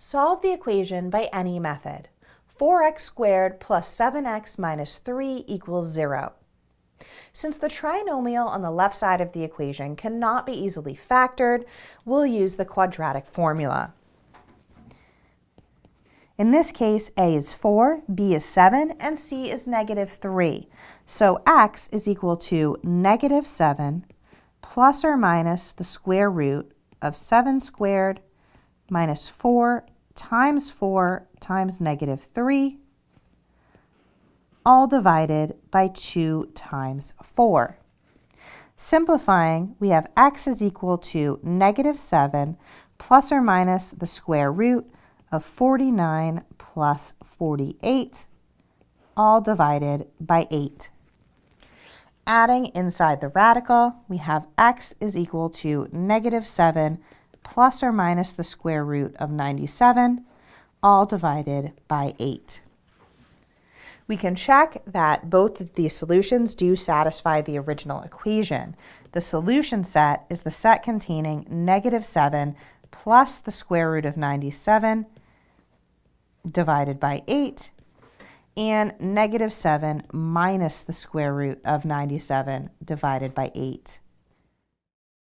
Solve the equation by any method. 4x squared plus 7x minus 3 equals 0. Since the trinomial on the left side of the equation cannot be easily factored, we'll use the quadratic formula. In this case, a is 4, b is 7, and c is negative 3. So x is equal to negative 7 plus or minus the square root of 7 squared minus 4 times negative 3, all divided by 2 times 4. Simplifying, we have x is equal to negative 7 plus or minus the square root of 49 plus 48, all divided by 8. Adding inside the radical, we have x is equal to negative 7 plus or minus the square root of 97, all divided by 8. We can check that both of these solutions do satisfy the original equation. The solution set is the set containing negative 7 plus the square root of 97 divided by 8, and negative 7 minus the square root of 97 divided by 8.